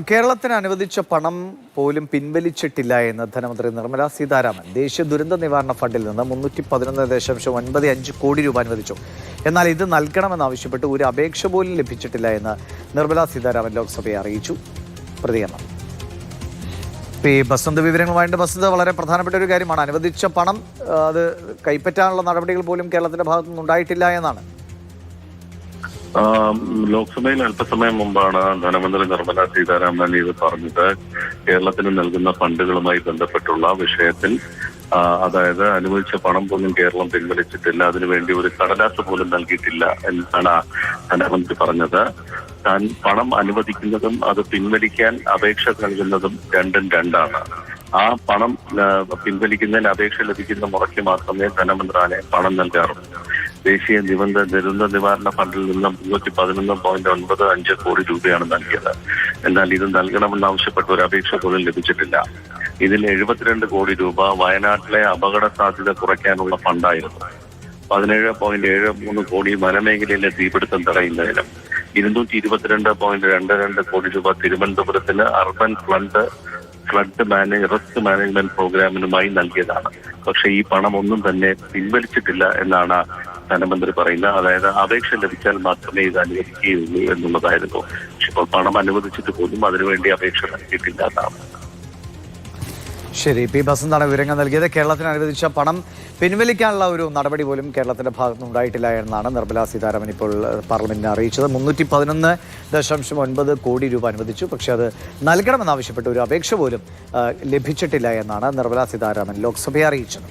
കേരളത്തിന് അനുവദിച്ച പണം പോലും പിൻവലിച്ചിട്ടില്ല എന്ന് ധനമന്ത്രി നിർമ്മല സീതാരാമൻ. ദേശീയ ദുരന്ത നിവാരണ ഫണ്ടിൽ നിന്ന് 311.95 കോടി രൂപ അനുവദിച്ചു. എന്നാൽ ഇത് നൽകണമെന്നാവശ്യപ്പെട്ട് ഒരു അപേക്ഷ പോലും ലഭിച്ചിട്ടില്ല എന്ന് നിർമ്മല സീതാരാമൻ ലോക്സഭയെ അറിയിച്ചു. പ്രതികരണം. ഈ ബസന്ത് വിവരങ്ങളുമായിട്ട് ബസന്ത് വളരെ പ്രധാനപ്പെട്ട ഒരു കാര്യമാണ്. അനുവദിച്ച പണം അത് കൈപ്പറ്റാനുള്ള നടപടികൾ പോലും കേരളത്തിന്റെ ഭാഗത്തുനിന്ന് ഉണ്ടായിട്ടില്ല എന്നാണ്. ലോക്സഭയിൽ അല്പസമയം മുമ്പാണ് ധനമന്ത്രി നിർമ്മല സീതാരാമൻ ഇത് പറഞ്ഞത്. കേരളത്തിന് നൽകുന്ന ഫണ്ടുകളുമായി ബന്ധപ്പെട്ടുള്ള വിഷയത്തിൽ അതായത് അനുവദിച്ച പണം പോലും കേരളം പിൻവലിച്ചിട്ടില്ല, അതിനുവേണ്ടി ഒരു കടലാസ് പോലും നൽകിയിട്ടില്ല എന്നാണ് ധനമന്ത്രി പറഞ്ഞത്. താൻ പണം അനുവദിക്കുന്നതും അത് പിൻവലിക്കാൻ അപേക്ഷ നൽകുന്നതും രണ്ടും രണ്ടാണ്. ആ പണം പിൻവലിക്കുന്നതിന് അപേക്ഷ ലഭിക്കുന്ന മുറയ്ക്ക് മാത്രമേ ധനമന്ത്രാലയം പണം നൽകാറുള്ളൂ. ദേശീയ ദുരന്ത നിവാരണ ഫണ്ടിൽ നിന്ന് 311.95 കോടി രൂപയാണ് നൽകിയത്. എന്നാൽ ഇത് നൽകണമെന്നാവശ്യപ്പെട്ട ഒരു അപേക്ഷ പോലും ലഭിച്ചിട്ടില്ല. ഇതിൽ 72 കോടി രൂപ വയനാട്ടിലെ അപകട സാധ്യത കുറയ്ക്കാനുള്ള ഫണ്ടായിരുന്നു. 17.73 കോടി വനമേഖലയിലെ തീപിടുത്തം തടയുന്നതിനും 222.22 കോടി രൂപ തിരുവനന്തപുരത്തിന് അർബൻ ഫ്ലഡ് റിസ്ക് മാനേജ്മെന്റ് പ്രോഗ്രാമിനുമായി നൽകിയതാണ്. പക്ഷേ ഈ പണം ഒന്നും തന്നെ പിൻവലിച്ചിട്ടില്ല എന്നാണ് ധനമന്ത്രി പറയുന്നത്. അതായത് അപേക്ഷ ലഭിച്ചാൽ മാത്രമേ ഇത് അനുവദിക്കുകയുള്ളൂ എന്നുള്ളതായിരുന്നു. പക്ഷെ ഇപ്പോൾ പണം അനുവദിച്ചിട്ട് പോലും അതിനുവേണ്ടി അപേക്ഷ നൽകിയിട്ടില്ല എന്നാണ്. ശരി, പി ബസന്താണ് വിവരങ്ങൾ നൽകിയത്. കേരളത്തിന് അനുവദിച്ച പണം പിൻവലിക്കാനുള്ള ഒരു നടപടി പോലും കേരളത്തിന്റെ ഭാഗത്തുനിന്ന് ഉണ്ടായിട്ടില്ല എന്നാണ് നിർമ്മല സീതാരാമൻ ഇപ്പോൾ പാർലമെന്റിനെ അറിയിച്ചത്. 311.9 കോടി രൂപ അനുവദിച്ചു, പക്ഷേ അത് നൽകണമെന്നാവശ്യപ്പെട്ട് ഒരു അപേക്ഷ പോലും ലഭിച്ചിട്ടില്ല എന്നാണ് നിർമ്മല സീതാരാമൻ ലോക്സഭയെ അറിയിച്ചത്.